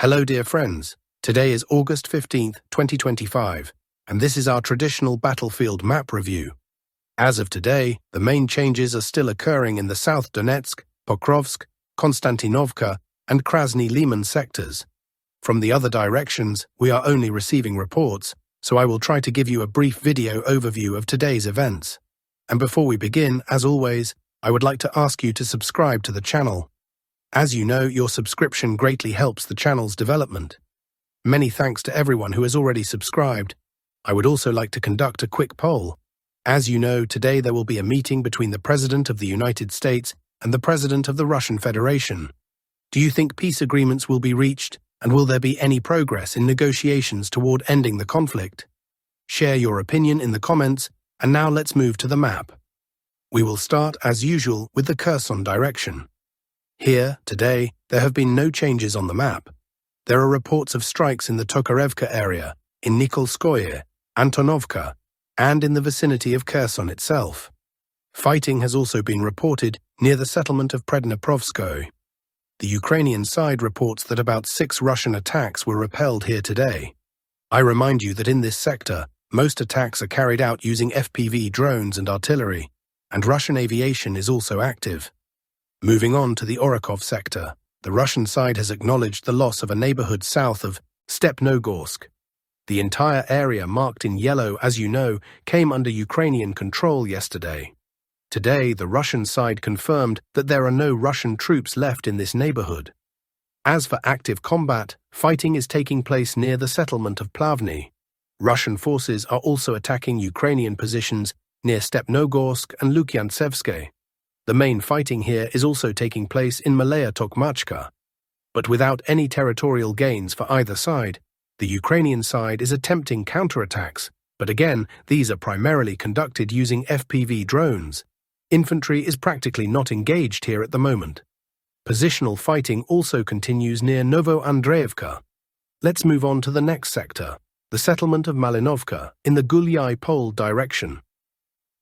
Hello dear friends, today is August 15th, 2025, and this is our traditional battlefield map review. As of today, the main changes are still occurring in the South Donetsk, Pokrovsk, Konstantinovka, and Krasny Leman sectors. From the other directions, we are only receiving reports, so I will try to give you a brief video overview of today's events. And before we begin, as always, I would like to ask you to subscribe to the channel. As you know, your subscription greatly helps the channel's development. Many thanks to everyone who has already subscribed. I would also like to conduct a quick poll. As you know, today there will be a meeting between the President of the United States and the President of the Russian Federation. Do you think peace agreements will be reached, and will there be any progress in negotiations toward ending the conflict? Share your opinion in the comments, and now let's move to the map. We will start, as usual, with the Kherson direction. Here, today, there have been no changes on the map. There are reports of strikes in the Tokarevka area, in Nikolskoye, Antonovka, and in the vicinity of Kherson itself. Fighting has also been reported near the settlement of Predniprovskoye. The Ukrainian side reports that about 6 Russian attacks were repelled here today. I remind you that in this sector, most attacks are carried out using FPV drones and artillery, and Russian aviation is also active. Moving on to the Orekhov sector, the Russian side has acknowledged the loss of a neighborhood south of Stepnogorsk. The entire area marked in yellow, as you know, came under Ukrainian control yesterday. Today, the Russian side confirmed that there are no Russian troops left in this neighborhood. As for active combat, fighting is taking place near the settlement of Plavny. Russian forces are also attacking Ukrainian positions near Stepnogorsk and Lukyantsevske. The main fighting here is also taking place in Malaya Tokmachka. But without any territorial gains for either side, the Ukrainian side is attempting counterattacks, but again, these are primarily conducted using FPV drones. Infantry is practically not engaged here at the moment. Positional fighting also continues near Novo-Andreevka. Let's move on to the next sector, the settlement of Malinovka in the Guli Pole direction.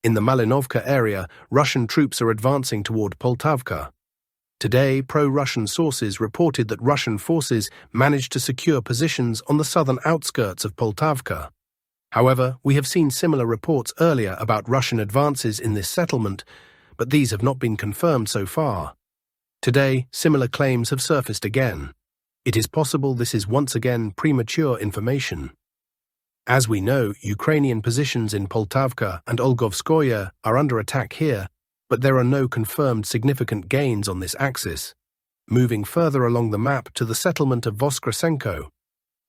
In the Malinovka area, Russian troops are advancing toward Poltavka. Today, pro-Russian sources reported that Russian forces managed to secure positions on the southern outskirts of Poltavka. However, we have seen similar reports earlier about Russian advances in this settlement, but these have not been confirmed so far. Today, similar claims have surfaced again. It is possible this is once again premature information. As we know, Ukrainian positions in Poltavka and Olgovskoye are under attack here, but there are no confirmed significant gains on this axis. Moving further along the map to the settlement of Voskresenko,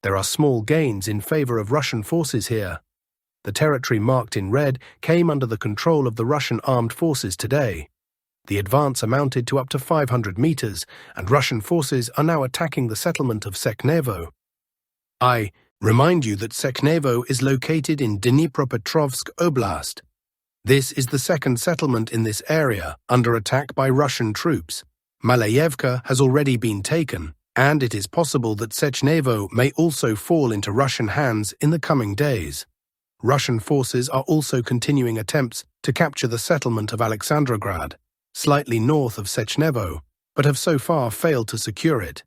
there are small gains in favor of Russian forces here. The territory marked in red came under the control of the Russian armed forces today. The advance amounted to up to 500 meters, and Russian forces are now attacking the settlement of Seknevo. I remind you that Seknevo is located in Dnipropetrovsk Oblast. This is the second settlement in this area under attack by Russian troops. Malayevka has already been taken, and it is possible that Seknevo may also fall into Russian hands in the coming days. Russian forces are also continuing attempts to capture the settlement of Alexandrograd, slightly north of Seknevo, but have so far failed to secure it.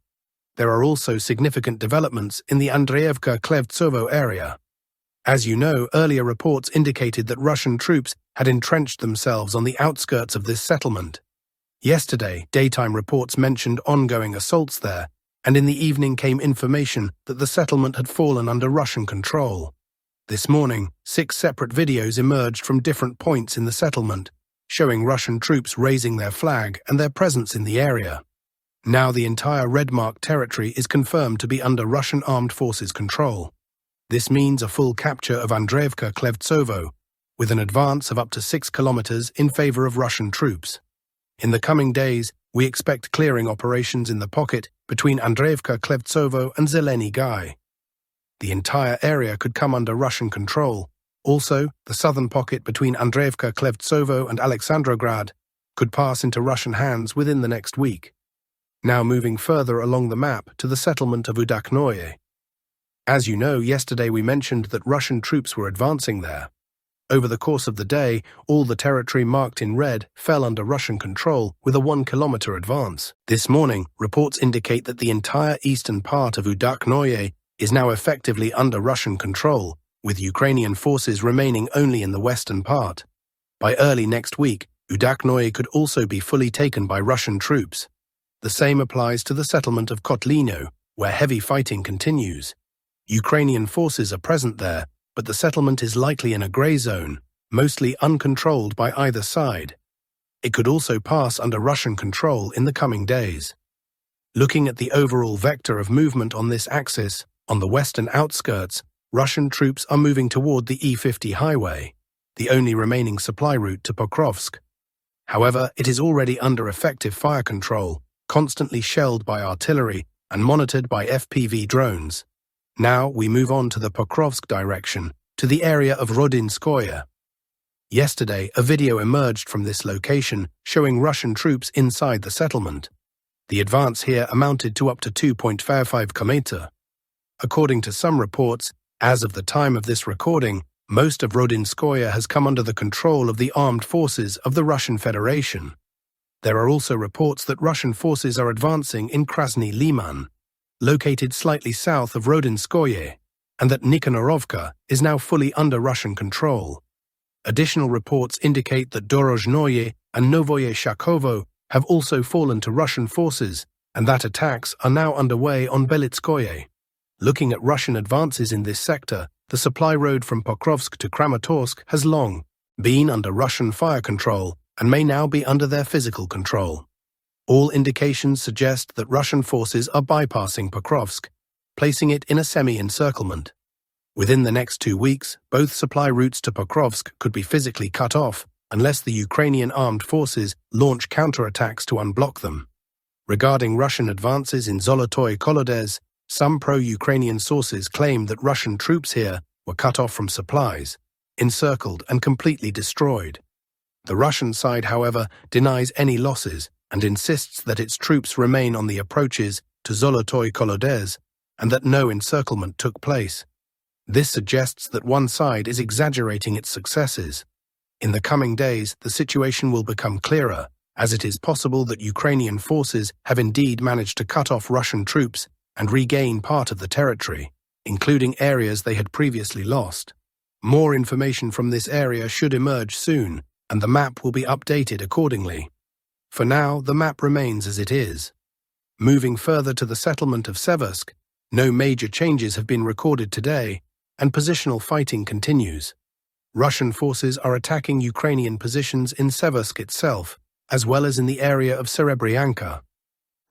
There are also significant developments in the Andreevka-Klevtsovo area. As you know, earlier reports indicated that Russian troops had entrenched themselves on the outskirts of this settlement. Yesterday, daytime reports mentioned ongoing assaults there, and in the evening came information that the settlement had fallen under Russian control. This morning, 6 separate videos emerged from different points in the settlement, showing Russian troops raising their flag and their presence in the area. Now the entire red-marked territory is confirmed to be under Russian armed forces control. This means a full capture of Andreevka-Klevtsovo, with an advance of up to 6 kilometers in favor of Russian troops. In the coming days, we expect clearing operations in the pocket between Andreevka-Klevtsovo and Zeleny Gai. The entire area could come under Russian control. Also, the southern pocket between Andreevka-Klevtsovo and Alexandrograd could pass into Russian hands within the next week. Now moving further along the map to the settlement of Udaknoye. As you know, yesterday we mentioned that Russian troops were advancing there. Over the course of the day, all the territory marked in red fell under Russian control with a 1-kilometer advance. This morning, reports indicate that the entire eastern part of Udaknoye is now effectively under Russian control, with Ukrainian forces remaining only in the western part. By early next week, Udaknoye could also be fully taken by Russian troops. The same applies to the settlement of Kotlino, where heavy fighting continues. Ukrainian forces are present there, but the settlement is likely in a grey zone, mostly uncontrolled by either side. It could also pass under Russian control in the coming days. Looking at the overall vector of movement on this axis, on the western outskirts, Russian troops are moving toward the E50 highway, the only remaining supply route to Pokrovsk. However, it is already under effective fire control, constantly shelled by artillery and monitored by FPV drones. Now we move on to the Pokrovsk direction, to the area of Rodinskoye. Yesterday, a video emerged from this location showing Russian troops inside the settlement. The advance here amounted to up to 2.55 km. According to some reports, as of the time of this recording, most of Rodinskoye has come under the control of the armed forces of the Russian Federation. There are also reports that Russian forces are advancing in Krasny Leman, located slightly south of Rodinskoye, and that Nikanorovka is now fully under Russian control. Additional reports indicate that Dorozhnoye and Novoye Shakovo have also fallen to Russian forces, and that attacks are now underway on Belitskoye. Looking at Russian advances in this sector, the supply road from Pokrovsk to Kramatorsk has long been under Russian fire control and may now be under their physical control. All indications suggest that Russian forces are bypassing Pokrovsk, placing it in a semi-encirclement. Within the next 2 weeks, both supply routes to Pokrovsk could be physically cut off unless the Ukrainian armed forces launch counterattacks to unblock them. Regarding Russian advances in Zolotoy Kolodez, some pro-Ukrainian sources claim that Russian troops here were cut off from supplies, encircled and completely destroyed. The Russian side, however, denies any losses and insists that its troops remain on the approaches to Zolotoy Kolodez and that no encirclement took place. This suggests that one side is exaggerating its successes. In the coming days, the situation will become clearer, as it is possible that Ukrainian forces have indeed managed to cut off Russian troops and regain part of the territory, including areas they had previously lost. More information from this area should emerge soon, and the map will be updated accordingly. For now, the map remains as it is. Moving further to the settlement of Seversk, no major changes have been recorded today, and positional fighting continues. Russian forces are attacking Ukrainian positions in Seversk itself, as well as in the area of Serebryanka.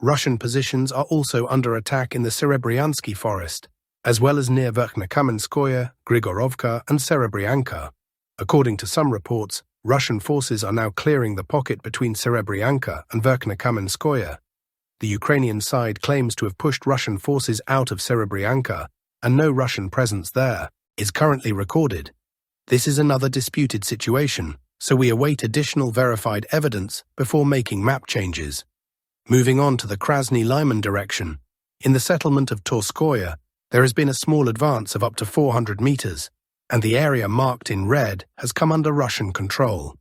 Russian positions are also under attack in the Serebryansky forest, as well as near Verkhnekamenskoye, Grigorovka, and Serebryanka. According to some reports, Russian forces are now clearing the pocket between Serebryanka and Verkhnekamenskoye. The Ukrainian side claims to have pushed Russian forces out of Serebryanka, and no Russian presence there is currently recorded. This is another disputed situation, so we await additional verified evidence before making map changes. Moving on to the Krasny Leman direction, in the settlement of Torskoye, there has been a small advance of up to 400 meters, and the area marked in red has come under Russian control.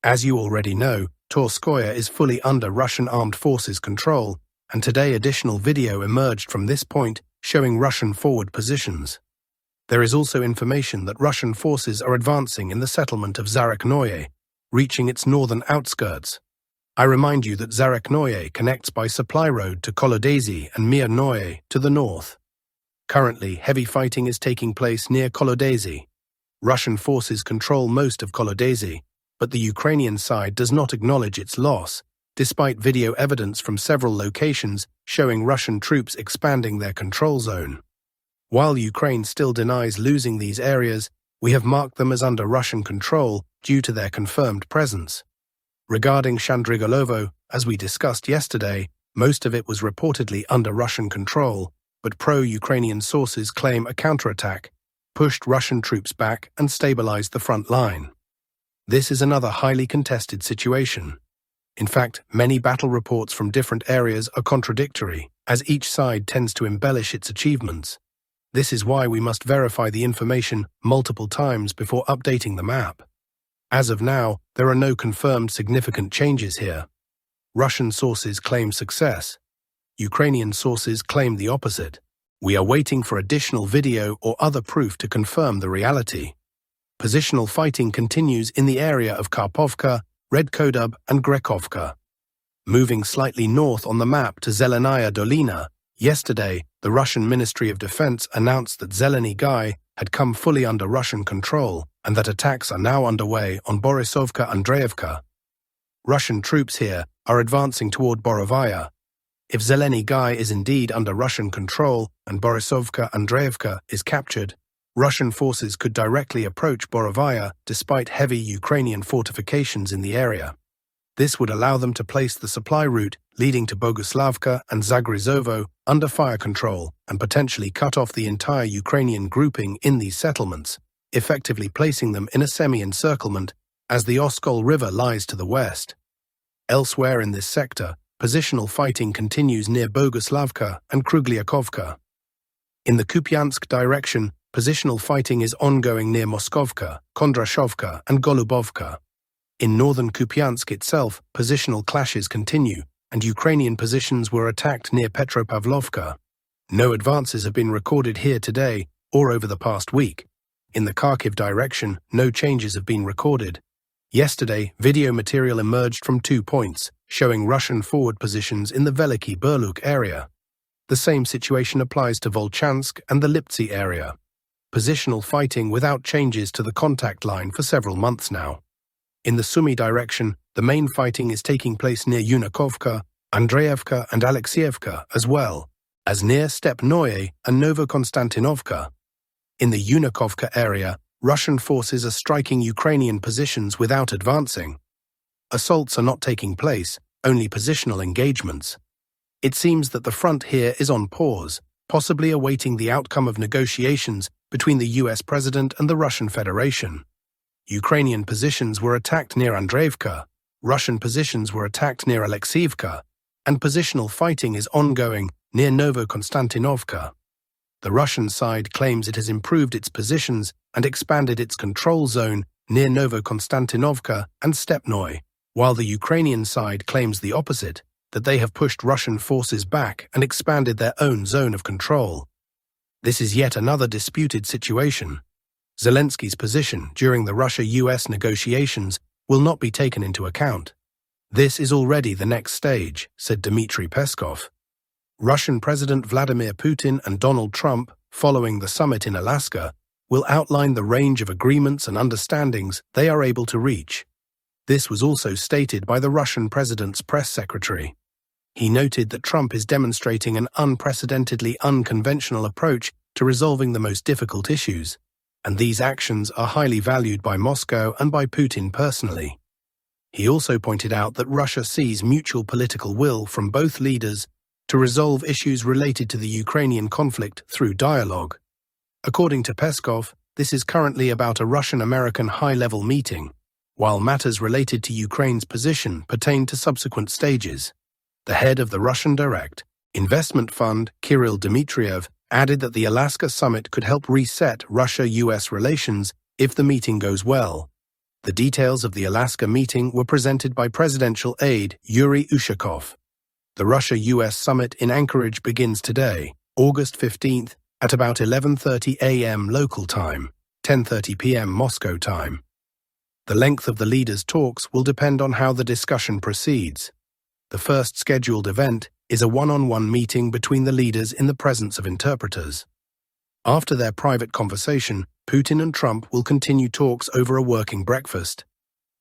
As you already know, Torskoye is fully under Russian armed forces control, and today additional video emerged from this point showing Russian forward positions. There is also information that Russian forces are advancing in the settlement of Zareknoye, reaching its northern outskirts. I remind you that Zareknoye connects by supply road to Kolodezi and Mirnoye to the north. Currently, heavy fighting is taking place near Kolodezi. Russian forces control most of Kolodezi, but the Ukrainian side does not acknowledge its loss, despite video evidence from several locations showing Russian troops expanding their control zone. While Ukraine still denies losing these areas, we have marked them as under Russian control due to their confirmed presence. Regarding Shandrigolovo, as we discussed yesterday, most of it was reportedly under Russian control, but pro-Ukrainian sources claim a counterattack pushed Russian troops back and stabilized the front line. This is another highly contested situation. In fact, many battle reports from different areas are contradictory, as each side tends to embellish its achievements. This is why we must verify the information multiple times before updating the map. As of now, there are no confirmed significant changes here. Russian sources claim success. Ukrainian sources claim the opposite. We are waiting for additional video or other proof to confirm the reality. Positional fighting continues in the area of Karpovka, Redkodub, and Grekovka. Moving slightly north on the map to Zelenaya Dolina, yesterday, the Russian Ministry of Defense announced that Zelensky had come fully under Russian control and that attacks are now underway on Borisovka and Andreevka. Russian troops here are advancing toward Borovaya. If Zelensky is indeed under Russian control and Borisovka and Andreevka is captured, Russian forces could directly approach Borovaya despite heavy Ukrainian fortifications in the area. This would allow them to place the supply route leading to Boguslavka and Zaporizhia under fire control and potentially cut off the entire Ukrainian grouping in these settlements, effectively placing them in a semi-encirclement as the Oskol River lies to the west. Elsewhere in this sector, positional fighting continues near Boguslavka and Krugliakovka. In the Kupansk direction, positional fighting is ongoing near Moskovka, Kondrashovka, and Golubovka. In northern Kupiansk itself, positional clashes continue, and Ukrainian positions were attacked near Petropavlovka. No advances have been recorded here today or over the past week. In the Kharkiv direction, no changes have been recorded. Yesterday, video material emerged from 2 points, showing Russian forward positions in the Veliki Burluk area. The same situation applies to Volchansk and the Liptsy area. Positional fighting without changes to the contact line for several months now. In the Sumy direction, the main fighting is taking place near Yunakovka, Andreevka and Alexievka, as well as near Stepnoye and Novokonstantinovka. In the Yunakovka area, Russian forces are striking Ukrainian positions without advancing. Assaults are not taking place, only positional engagements. It seems that the front here is on pause, possibly awaiting the outcome of negotiations between the US President and the Russian Federation. Ukrainian positions were attacked near Andreevka, Russian positions were attacked near Alexievka, and positional fighting is ongoing near Novokonstantinovka. The Russian side claims it has improved its positions and expanded its control zone near Novokonstantinovka and Stepnoy, while the Ukrainian side claims the opposite, that they have pushed Russian forces back and expanded their own zone of control. This is yet another disputed situation. Zelensky's position during the Russia-US negotiations will not be taken into account. This is already the next stage, said Dmitry Peskov. Russian President Vladimir Putin and Donald Trump, following the summit in Alaska, will outline the range of agreements and understandings they are able to reach. This was also stated by the Russian president's press secretary. He noted that Trump is demonstrating an unprecedentedly unconventional approach to resolving the most difficult issues, and these actions are highly valued by Moscow and by Putin personally. He also pointed out that Russia sees mutual political will from both leaders to resolve issues related to the Ukrainian conflict through dialogue. According to Peskov, this is currently about a Russian-American high-level meeting, while matters related to Ukraine's position pertain to subsequent stages. The head of the Russian Direct Investment Fund, Kirill Dmitriev, added that the Alaska summit could help reset Russia-US relations if the meeting goes well. The details of the Alaska meeting were presented by presidential aide Yuri Ushakov. The Russia-US summit in Anchorage begins today, August 15th, at about 11:30 a.m. local time, 10:30 p.m. Moscow time. The length of the leaders' talks will depend on how the discussion proceeds. The first scheduled event is a one-on-one meeting between the leaders in the presence of interpreters. After their private conversation, Putin and Trump will continue talks over a working breakfast.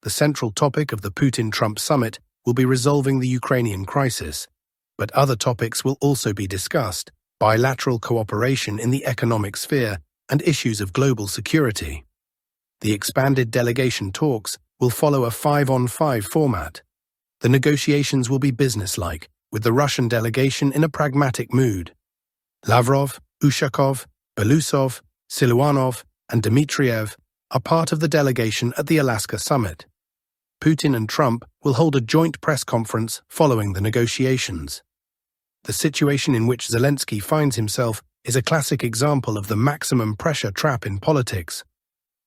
The central topic of the Putin-Trump summit will be resolving the Ukrainian crisis, but other topics will also be discussed: bilateral cooperation in the economic sphere and issues of global security. The expanded delegation talks will follow a 5-on-5 format. The negotiations will be businesslike, with the Russian delegation in a pragmatic mood. Lavrov, Ushakov, Belousov, Siluanov, and Dmitriev are part of the delegation at the Alaska summit. Putin and Trump will hold a joint press conference following the negotiations. The situation in which Zelensky finds himself is a classic example of the maximum pressure trap in politics.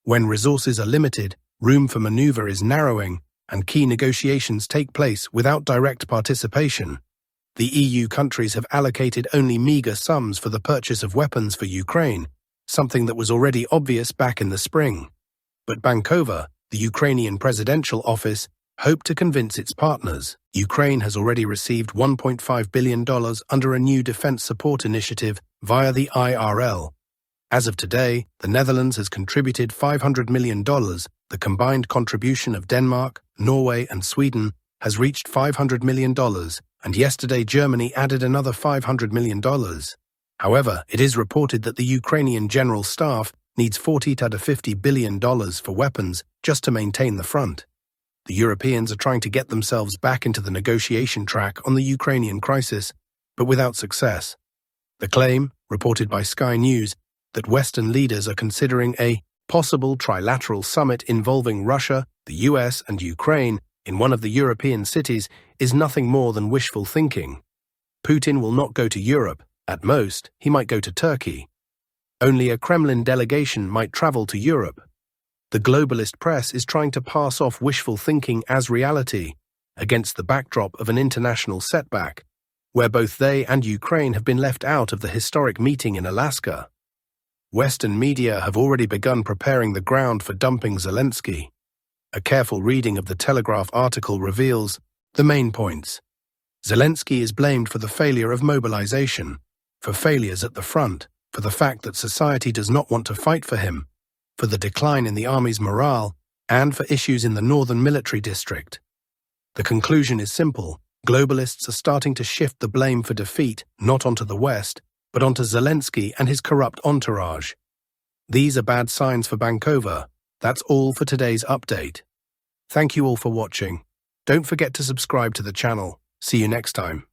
When resources are limited, room for maneuver is narrowing, and key negotiations take place without direct participation. The EU countries have allocated only meager sums for the purchase of weapons for Ukraine, something that was already obvious back in the spring. But Bankova, the Ukrainian presidential office, hoped to convince its partners. Ukraine has already received $1.5 billion under a new defense support initiative via the IRL. As of today, the Netherlands has contributed $500 million. The combined contribution of Denmark, Norway, and Sweden has reached $500 million, and yesterday Germany added another $500 million. However, it is reported that the Ukrainian General Staff needs $40 to $50 billion for weapons just to maintain the front. The Europeans are trying to get themselves back into the negotiation track on the Ukrainian crisis, but without success. The claim, reported by Sky News, that Western leaders are considering a possible trilateral summit involving Russia, the US, and Ukraine in one of the European cities is nothing more than wishful thinking. Putin will not go to Europe. At most, he might go to Turkey. Only a Kremlin delegation might travel to Europe. The globalist press is trying to pass off wishful thinking as reality, against the backdrop of an international setback, where both they and Ukraine have been left out of the historic meeting in Alaska. Western media have already begun preparing the ground for dumping Zelensky. A careful reading of the Telegraph article reveals the main points. Zelensky is blamed for the failure of mobilization, for failures at the front, for the fact that society does not want to fight for him, for the decline in the army's morale, and for issues in the northern military district. The conclusion is simple. Globalists are starting to shift the blame for defeat not onto the West, but onto Zelensky and his corrupt entourage. These are bad signs for Bankova. That's all for today's update. Thank you all for watching. Don't forget to subscribe to the channel. See you next time.